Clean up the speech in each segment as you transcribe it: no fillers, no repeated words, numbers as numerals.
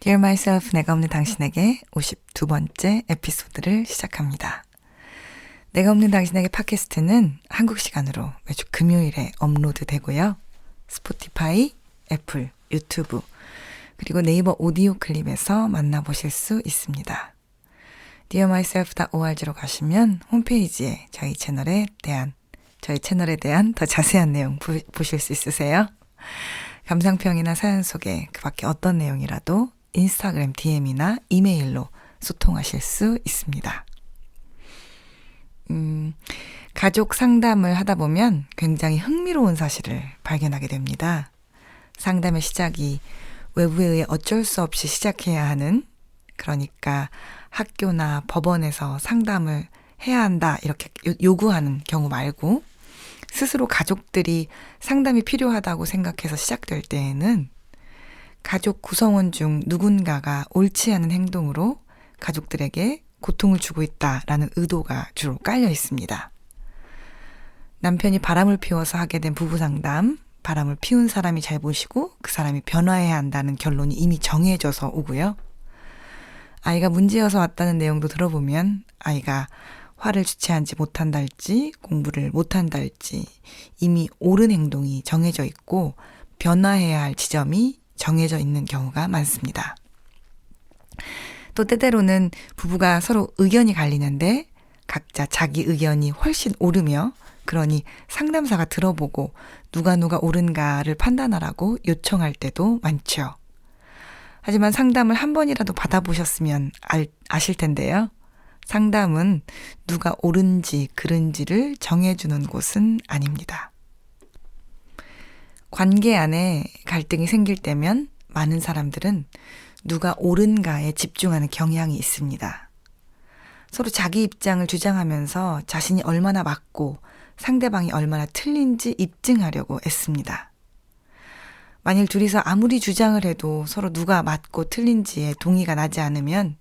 Dear Myself, 내가 없는 당신에게 52번째 에피소드를 시작합니다. 내가 없는 당신에게 팟캐스트는 한국 시간으로 매주 금요일에 업로드 되고요. 스포티파이, 애플, 유튜브, 그리고 네이버 오디오 클립에서 만나보실 수 있습니다. dearmyself.org로 가시면 홈페이지에 저희 채널에 대한 더 자세한 내용 보실 수 있으세요. 감상평이나 사연 소개, 그 밖에 어떤 내용이라도 인스타그램 DM이나 이메일로 소통하실 수 있습니다. 가족 상담을 하다 보면 굉장히 흥미로운 사실을 발견하게 됩니다. 상담의 시작이 외부에 의해 어쩔 수 없이 시작해야 하는, 그러니까 학교나 법원에서 상담을 해야 한다 이렇게 요구하는 경우 말고, 스스로 가족들이 상담이 필요하다고 생각해서 시작될 때에는 가족 구성원 중 누군가가 옳지 않은 행동으로 가족들에게 고통을 주고 있다라는 의도가 주로 깔려 있습니다. 남편이 바람을 피워서 하게 된 부부 상담, 바람을 피운 사람이 잘못이고 그 사람이 변화해야 한다는 결론이 이미 정해져서 오고요. 아이가 문제여서 왔다는 내용도 들어보면 아이가 화를 주체하지 못한달지 공부를 못한달지 이미 옳은 행동이 정해져 있고 변화해야 할 지점이 정해져 있는 경우가 많습니다. 또 때때로는 부부가 서로 의견이 갈리는데 각자 자기 의견이 훨씬 옳으며, 그러니 상담사가 들어보고 누가 옳은가를 판단하라고 요청할 때도 많죠. 하지만 상담을 한 번이라도 받아보셨으면 아실 텐데요. 상담은 누가 옳은지 그른지를 정해주는 곳은 아닙니다. 관계 안에 갈등이 생길 때면 많은 사람들은 누가 옳은가에 집중하는 경향이 있습니다. 서로 자기 입장을 주장하면서 자신이 얼마나 맞고 상대방이 얼마나 틀린지 입증하려고 애씁니다. 만일 둘이서 아무리 주장을 해도 서로 누가 맞고 틀린지에 동의가 나지 않으면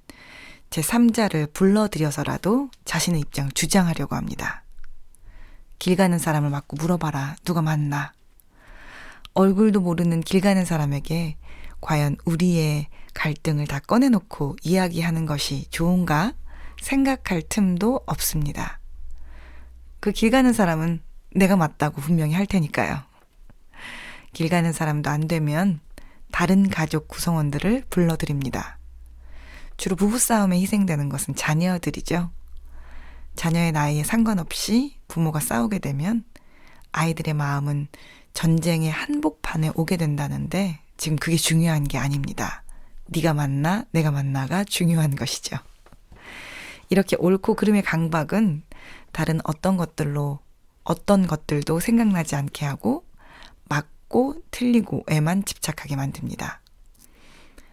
제3자를 불러들여서라도 자신의 입장을 주장하려고 합니다. 길 가는 사람을 맞고 물어봐라. 누가 맞나? 얼굴도 모르는 길 가는 사람에게 과연 우리의 갈등을 다 꺼내놓고 이야기하는 것이 좋은가 생각할 틈도 없습니다. 그 길 가는 사람은 내가 맞다고 분명히 할 테니까요. 길 가는 사람도 안 되면 다른 가족 구성원들을 불러드립니다. 주로 부부싸움에 희생되는 것은 자녀들이죠. 자녀의 나이에 상관없이 부모가 싸우게 되면 아이들의 마음은 전쟁의 한복판에 오게 된다는데 지금 그게 중요한 게 아닙니다. 네가 맞나 내가 맞나가 중요한 것이죠. 이렇게 옳고 그름의 강박은 다른 어떤 것들도 생각나지 않게 하고 맞고 틀리고에만 집착하게 만듭니다.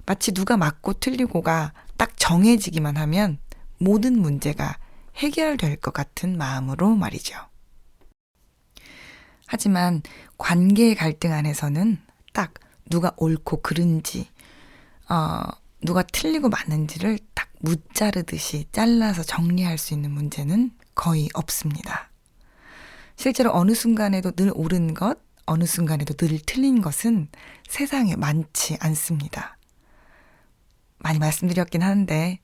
마치 누가 맞고 틀리고가 딱 정해지기만 하면 모든 문제가 해결될 것 같은 마음으로 말이죠. 하지만 관계의 갈등 안에서는 딱 누가 옳고 그른지, 누가 틀리고 맞는지를 딱 무자르듯이 잘라서 정리할 수 있는 문제는 거의 없습니다. 실제로 어느 순간에도 늘 옳은 것, 어느 순간에도 늘 틀린 것은 세상에 많지 않습니다. 많이 말씀드렸긴 하는데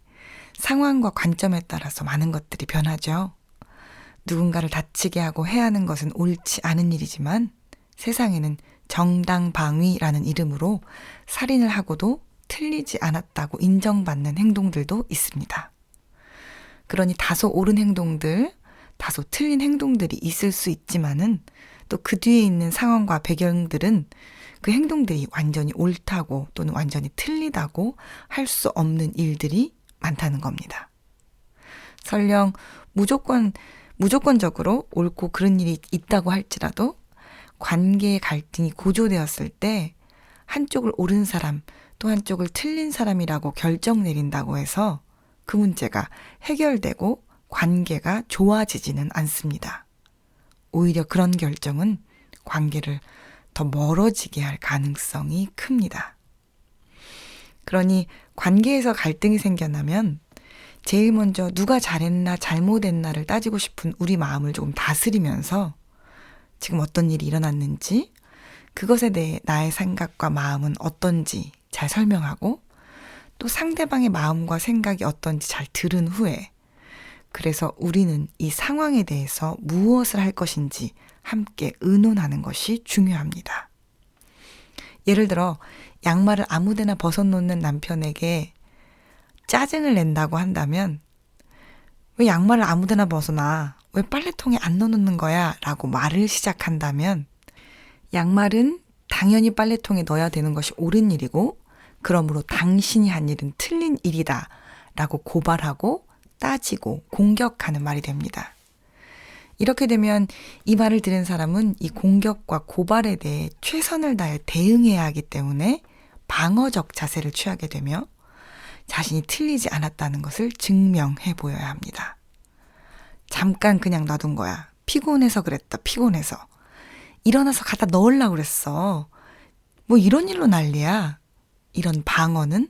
상황과 관점에 따라서 많은 것들이 변하죠. 누군가를 다치게 하고 해하는 것은 옳지 않은 일이지만 세상에는 정당방위라는 이름으로 살인을 하고도 틀리지 않았다고 인정받는 행동들도 있습니다. 그러니 다소 옳은 행동들, 다소 틀린 행동들이 있을 수 있지만은 또 그 뒤에 있는 상황과 배경들은 그 행동들이 완전히 옳다고 또는 완전히 틀리다고 할 수 없는 일들이 많다는 겁니다. 설령 무조건적으로 옳고 그른 일이 있다고 할지라도 관계의 갈등이 고조되었을 때 한쪽을 옳은 사람 또 한쪽을 틀린 사람이라고 결정 내린다고 해서 그 문제가 해결되고 관계가 좋아지지는 않습니다. 오히려 그런 결정은 관계를 더 멀어지게 할 가능성이 큽니다. 그러니 관계에서 갈등이 생겨나면 제일 먼저 누가 잘했나 잘못했나를 따지고 싶은 우리 마음을 조금 다스리면서 지금 어떤 일이 일어났는지, 그것에 대해 나의 생각과 마음은 어떤지 잘 설명하고 또 상대방의 마음과 생각이 어떤지 잘 들은 후에 그래서 우리는 이 상황에 대해서 무엇을 할 것인지 함께 의논하는 것이 중요합니다. 예를 들어 양말을 아무데나 벗어놓는 남편에게 짜증을 낸다고 한다면 왜 양말을 아무데나 벗어놔? 왜 빨래통에 안 넣어놓는 거야? 라고 말을 시작한다면 양말은 당연히 빨래통에 넣어야 되는 것이 옳은 일이고 그러므로 당신이 한 일은 틀린 일이다 라고 고발하고 따지고 공격하는 말이 됩니다. 이렇게 되면 이 말을 들은 사람은 이 공격과 고발에 대해 최선을 다해 대응해야 하기 때문에 방어적 자세를 취하게 되며 자신이 틀리지 않았다는 것을 증명해 보여야 합니다. 잠깐 그냥 놔둔 거야. 피곤해서 그랬다. 피곤해서. 일어나서 갖다 넣으려고 그랬어. 뭐 이런 일로 난리야. 이런 방어는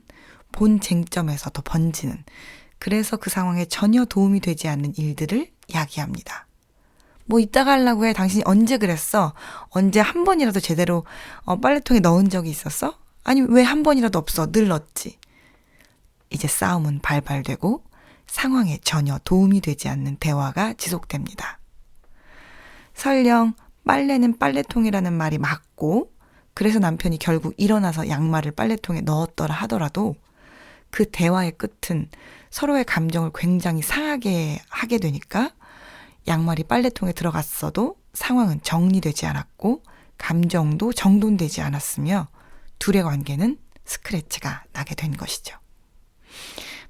본 쟁점에서 더 번지는, 그래서 그 상황에 전혀 도움이 되지 않는 일들을 야기합니다. 뭐 이따가 하려고 해. 당신이 언제 그랬어? 언제 한 번이라도 제대로 빨래통에 넣은 적이 있었어? 아니 왜 한 번이라도 없어? 늘 넣었지. 이제 싸움은 발발되고 상황에 전혀 도움이 되지 않는 대화가 지속됩니다. 설령 빨래는 빨래통이라는 말이 맞고 그래서 남편이 결국 일어나서 양말을 빨래통에 넣었더라 하더라도 그 대화의 끝은 서로의 감정을 굉장히 상하게 하게 되니까 양말이 빨래통에 들어갔어도 상황은 정리되지 않았고 감정도 정돈되지 않았으며 둘의 관계는 스크래치가 나게 된 것이죠.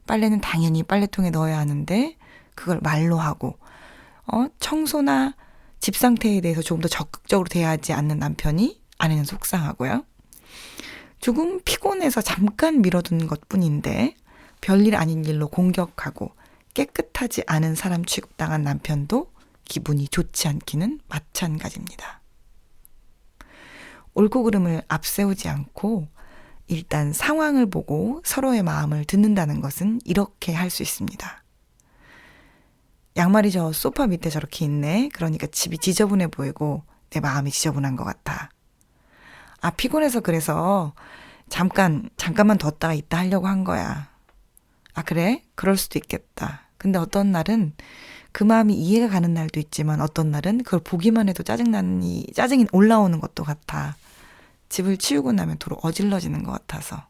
빨래는 당연히 빨래통에 넣어야 하는데 그걸 말로 하고 청소나 집 상태에 대해서 조금 더 적극적으로 대하지 않는 남편이 아내는 속상하고요. 조금 피곤해서 잠깐 미뤄둔 것뿐인데 별일 아닌 일로 공격하고 깨끗하지 않은 사람 취급당한 남편도 기분이 좋지 않기는 마찬가지입니다. 옳고 그름을 앞세우지 않고 일단 상황을 보고 서로의 마음을 듣는다는 것은 이렇게 할 수 있습니다. 양말이 저 소파 밑에 저렇게 있네. 그러니까 집이 지저분해 보이고 내 마음이 지저분한 것 같아. 아, 피곤해서 그래서 잠깐만 뒀다가 이따 하려고 한 거야. 아, 그래? 그럴 수도 있겠다. 근데 어떤 날은 그 마음이 이해가 가는 날도 있지만 어떤 날은 그걸 보기만 해도 짜증이 올라오는 것도 같아. 집을 치우고 나면 도로 어질러지는 것 같아서.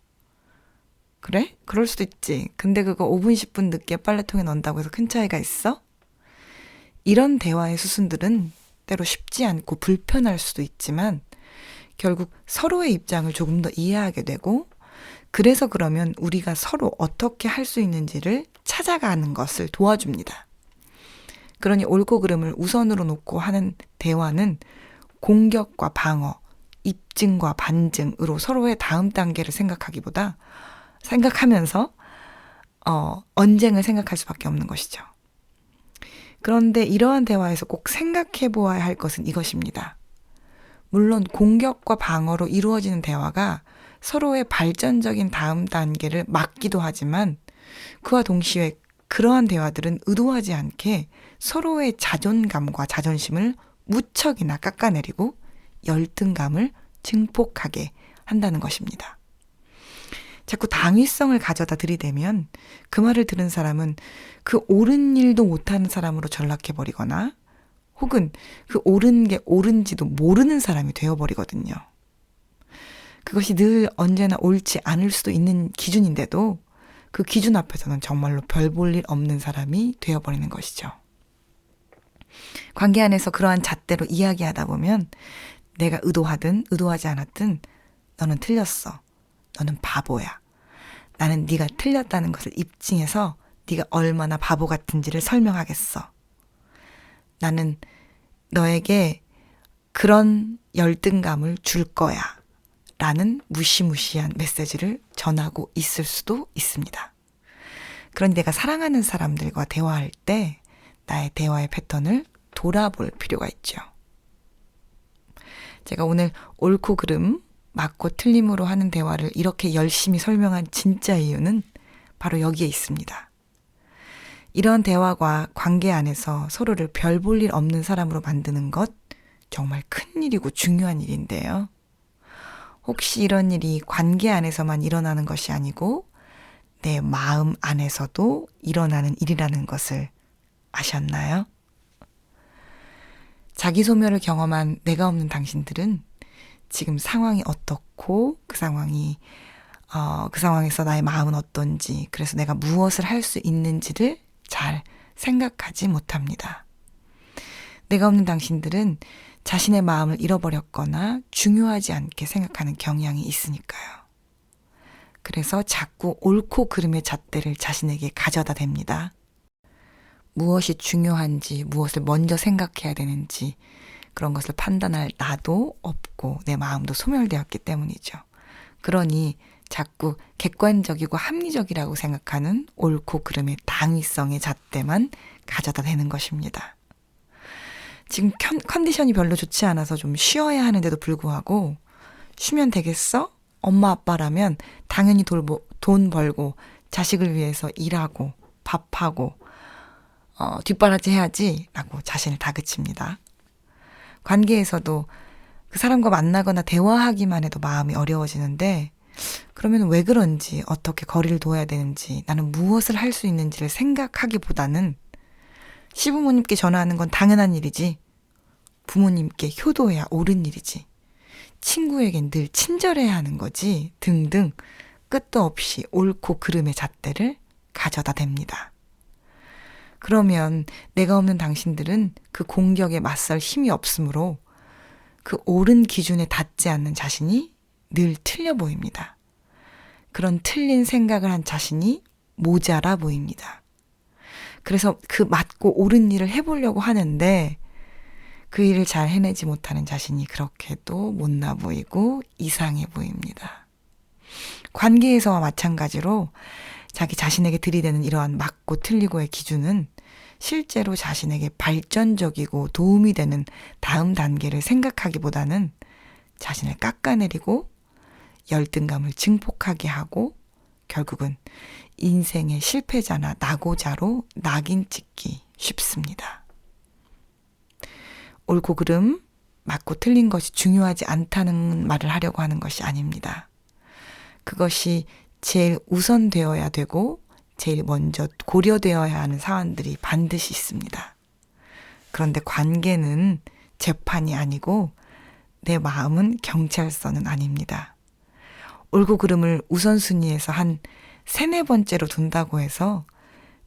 그래? 그럴 수도 있지. 근데 그거 5분, 10분 늦게 빨래통에 넣는다고 해서 큰 차이가 있어? 이런 대화의 수순들은 때로 쉽지 않고 불편할 수도 있지만 결국 서로의 입장을 조금 더 이해하게 되고 그래서 그러면 우리가 서로 어떻게 할 수 있는지를 찾아가는 것을 도와줍니다. 그러니 옳고 그름을 우선으로 놓고 하는 대화는 공격과 방어, 입증과 반증으로 서로의 다음 단계를 생각하면서 언쟁을 생각할 수밖에 없는 것이죠. 그런데 이러한 대화에서 꼭 생각해 보아야 할 것은 이것입니다. 물론 공격과 방어로 이루어지는 대화가 서로의 발전적인 다음 단계를 막기도 하지만 그와 동시에 그러한 대화들은 의도하지 않게 서로의 자존감과 자존심을 무척이나 깎아내리고 열등감을 증폭하게 한다는 것입니다. 자꾸 당위성을 가져다 들이대면 그 말을 들은 사람은 그 옳은 일도 못하는 사람으로 전락해버리거나 혹은 그 옳은 게 옳은지도 모르는 사람이 되어버리거든요. 그것이 늘 언제나 옳지 않을 수도 있는 기준인데도 그 기준 앞에서는 정말로 별 볼 일 없는 사람이 되어버리는 것이죠. 관계 안에서 그러한 잣대로 이야기하다 보면 내가 의도하든 의도하지 않았든 너는 틀렸어. 너는 바보야. 나는 네가 틀렸다는 것을 입증해서 네가 얼마나 바보 같은지를 설명하겠어. 나는 너에게 그런 열등감을 줄 거야. 라는 무시무시한 메시지를 전하고 있을 수도 있습니다. 그런데 내가 사랑하는 사람들과 대화할 때 나의 대화의 패턴을 돌아볼 필요가 있죠. 제가 오늘 옳고 그름, 맞고 틀림으로 하는 대화를 이렇게 열심히 설명한 진짜 이유는 바로 여기에 있습니다. 이런 대화가 관계 안에서 서로를 별 볼 일 없는 사람으로 만드는 것 정말 큰 일이고 중요한 일인데요. 혹시 이런 일이 관계 안에서만 일어나는 것이 아니고 내 마음 안에서도 일어나는 일이라는 것을 아셨나요? 자기 소멸을 경험한 내가 없는 당신들은 지금 상황이 어떻고 그 상황에서 나의 마음은 어떤지, 그래서 내가 무엇을 할 수 있는지를 잘 생각하지 못합니다. 내가 없는 당신들은 자신의 마음을 잃어버렸거나 중요하지 않게 생각하는 경향이 있으니까요. 그래서 자꾸 옳고 그름의 잣대를 자신에게 가져다 댑니다. 무엇이 중요한지, 무엇을 먼저 생각해야 되는지 그런 것을 판단할 나도 없고 내 마음도 소멸되었기 때문이죠. 그러니 자꾸 객관적이고 합리적이라고 생각하는 옳고 그름의 당위성의 잣대만 가져다 대는 것입니다. 지금 컨디션이 별로 좋지 않아서 좀 쉬어야 하는데도 불구하고 쉬면 되겠어? 엄마 아빠라면 당연히 돈 벌고 자식을 위해서 일하고 밥하고 뒷바라지 해야지 라고 자신을 다그칩니다. 관계에서도 그 사람과 만나거나 대화하기만 해도 마음이 어려워지는데, 그러면 왜 그런지, 어떻게 거리를 둬야 되는지, 나는 무엇을 할 수 있는지를 생각하기보다는 시부모님께 전화하는 건 당연한 일이지, 부모님께 효도해야 옳은 일이지, 친구에겐 늘 친절해야 하는 거지 등등 끝도 없이 옳고 그름의 잣대를 가져다 댑니다. 그러면 내가 없는 당신들은 그 공격에 맞설 힘이 없으므로 그 옳은 기준에 닿지 않는 자신이 늘 틀려 보입니다. 그런 틀린 생각을 한 자신이 모자라 보입니다. 그래서 그 맞고 옳은 일을 해보려고 하는데 그 일을 잘 해내지 못하는 자신이 그렇게도 못나 보이고 이상해 보입니다. 관계에서와 마찬가지로 자기 자신에게 들이대는 이러한 맞고 틀리고의 기준은 실제로 자신에게 발전적이고 도움이 되는 다음 단계를 생각하기보다는 자신을 깎아내리고 열등감을 증폭하게 하고 결국은 인생의 실패자나 낙오자로 낙인 찍기 쉽습니다. 옳고 그름, 맞고 틀린 것이 중요하지 않다는 말을 하려고 하는 것이 아닙니다. 그것이 제일 우선되어야 되고 제일 먼저 고려되어야 하는 사안들이 반드시 있습니다. 그런데 관계는 재판이 아니고 내 마음은 경찰서는 아닙니다. 옳고 그름을 우선순위에서 한 3-4번째로 둔다고 해서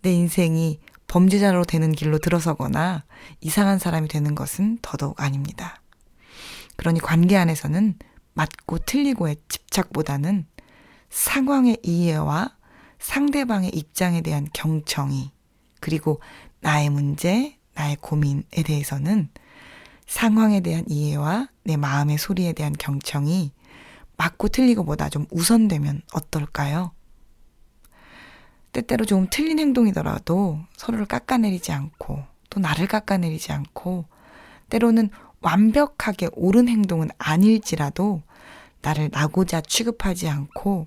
내 인생이 범죄자로 되는 길로 들어서거나 이상한 사람이 되는 것은 더더욱 아닙니다. 그러니 관계 안에서는 맞고 틀리고의 집착보다는 상황의 이해와 상대방의 입장에 대한 경청이, 그리고 나의 문제, 나의 고민에 대해서는 상황에 대한 이해와 내 마음의 소리에 대한 경청이 맞고 틀리고보다 좀 우선되면 어떨까요? 때때로 조금 틀린 행동이더라도 서로를 깎아내리지 않고 또 나를 깎아내리지 않고 때로는 완벽하게 옳은 행동은 아닐지라도 나를 낙오자 취급하지 않고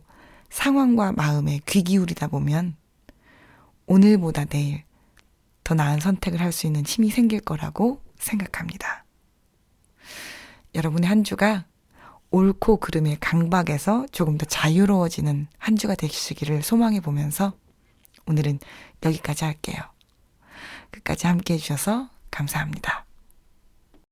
상황과 마음에 귀 기울이다 보면 오늘보다 내일 더 나은 선택을 할 수 있는 힘이 생길 거라고 생각합니다. 여러분의 한 주가 옳고 그름의 강박에서 조금 더 자유로워지는 한 주가 되시기를 소망해 보면서 오늘은 여기까지 할게요. 끝까지 함께 해주셔서 감사합니다.